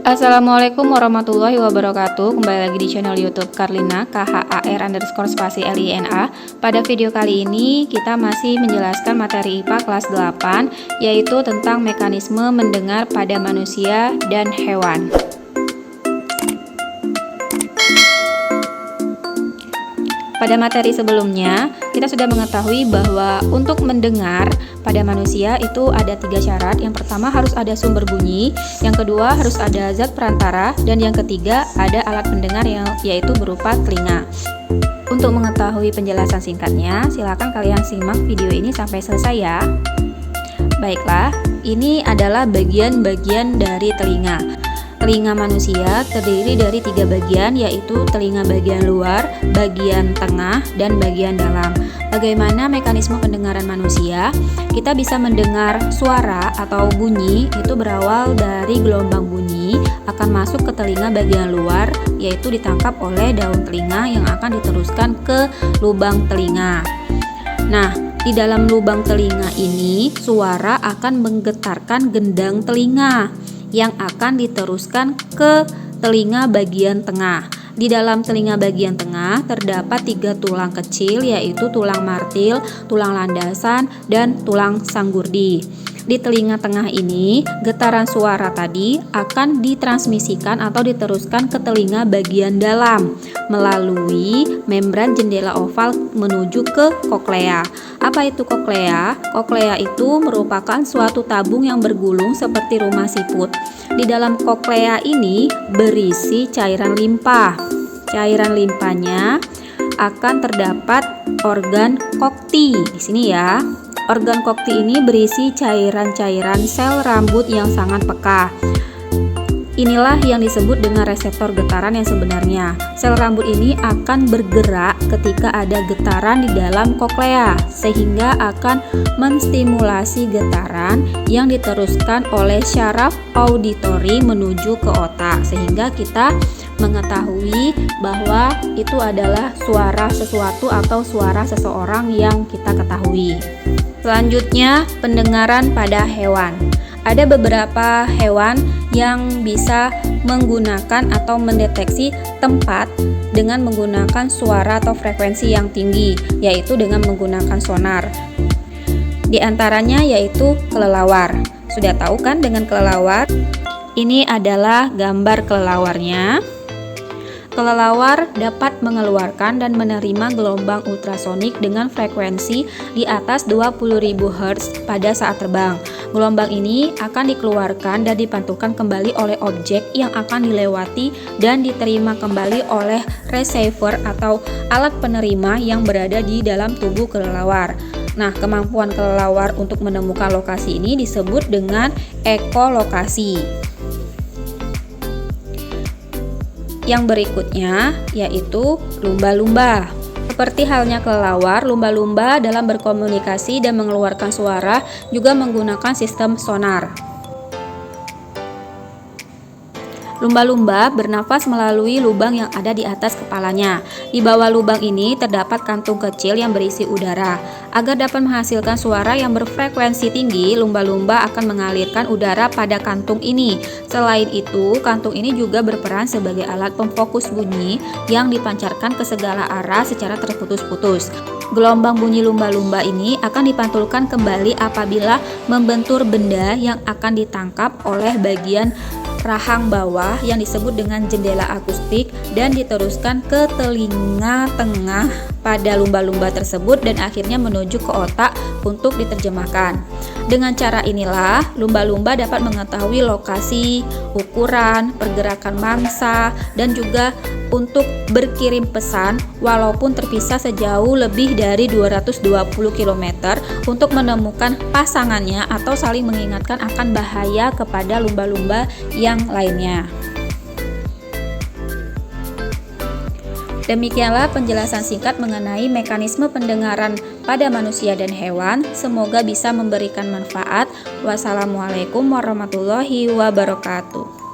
Assalamualaikum warahmatullahi wabarakatuh. Kembali lagi di channel YouTube Karlina KHAR_LINA. Pada video kali ini kita masih menjelaskan materi IPA kelas 8, yaitu tentang mekanisme mendengar pada manusia dan hewan. Pada materi sebelumnya, kita sudah mengetahui bahwa untuk mendengar pada manusia itu ada 3 syarat. Yang pertama harus ada sumber bunyi, yang kedua harus ada zat perantara, dan yang ketiga ada alat pendengar yaitu berupa telinga. Untuk mengetahui penjelasan singkatnya, silakan kalian simak video ini sampai selesai ya. Baiklah, ini adalah bagian-bagian dari telinga. Telinga manusia terdiri dari 3 bagian, yaitu telinga bagian luar, bagian tengah, dan bagian dalam. Bagaimana mekanisme pendengaran manusia? Kita bisa mendengar suara atau bunyi itu berawal dari gelombang bunyi akan masuk ke telinga bagian luar, yaitu ditangkap oleh daun telinga yang akan diteruskan ke lubang telinga. Nah, di dalam lubang telinga ini suara akan menggetarkan gendang telinga yang akan diteruskan ke telinga bagian tengah. Di dalam telinga bagian tengah terdapat 3 tulang kecil, yaitu tulang martil, tulang landasan, dan tulang sanggurdi. Di telinga tengah ini, getaran suara tadi akan ditransmisikan atau diteruskan ke telinga bagian dalam melalui membran jendela oval menuju ke koklea. Apa itu koklea? Koklea itu merupakan suatu tabung yang bergulung seperti rumah siput. Di dalam koklea ini berisi cairan limpa. Cairan limpanya akan terdapat organ Cocti di sini ya. Organ Cocti ini berisi cairan-cairan sel rambut yang sangat peka. Inilah yang disebut dengan reseptor getaran yang sebenarnya. Sel rambut ini akan bergerak ketika ada getaran di dalam koklea, sehingga akan menstimulasi getaran yang diteruskan oleh syaraf auditori menuju ke otak, sehingga kita mengetahui bahwa itu adalah suara sesuatu atau suara seseorang yang kita ketahui. Selanjutnya, pendengaran pada hewan. Ada beberapa hewan yang bisa menggunakan atau mendeteksi tempat dengan menggunakan suara atau frekuensi yang tinggi, yaitu dengan menggunakan sonar. Di antaranya yaitu kelelawar. Sudah tahu kan dengan kelelawar? Ini adalah gambar kelelawarnya. Kelelawar dapat mengeluarkan dan menerima gelombang ultrasonik dengan frekuensi di atas 20.000 Hz pada saat terbang. Gelombang ini akan dikeluarkan dan dipantulkan kembali oleh objek yang akan dilewati dan diterima kembali oleh receiver atau alat penerima yang berada di dalam tubuh kelelawar. Nah, kemampuan kelelawar untuk menemukan lokasi ini disebut dengan ekolokasi. Yang berikutnya yaitu lumba-lumba. Seperti halnya kelelawar, lumba-lumba dalam berkomunikasi dan mengeluarkan suara juga menggunakan sistem sonar. Lumba-lumba bernafas melalui lubang yang ada di atas kepalanya. Di bawah lubang ini terdapat kantung kecil yang berisi udara. Agar dapat menghasilkan suara yang berfrekuensi tinggi, lumba-lumba akan mengalirkan udara pada kantung ini. Selain itu, kantung ini juga berperan sebagai alat pemfokus bunyi yang dipancarkan ke segala arah secara terputus-putus. Gelombang bunyi lumba-lumba ini akan dipantulkan kembali apabila membentur benda yang akan ditangkap oleh bagian rahang bawah yang disebut dengan jendela akustik dan diteruskan ke telinga tengah pada lumba-lumba tersebut dan akhirnya menuju ke otak untuk diterjemahkan. Dengan cara inilah lumba-lumba dapat mengetahui lokasi, ukuran, pergerakan mangsa, dan juga untuk berkirim pesan walaupun terpisah sejauh lebih dari 220 km untuk menemukan pasangannya atau saling mengingatkan akan bahaya kepada lumba-lumba yang lainnya. Demikianlah penjelasan singkat mengenai mekanisme pendengaran pada manusia dan hewan. Semoga bisa memberikan manfaat. Wassalamualaikum warahmatullahi wabarakatuh.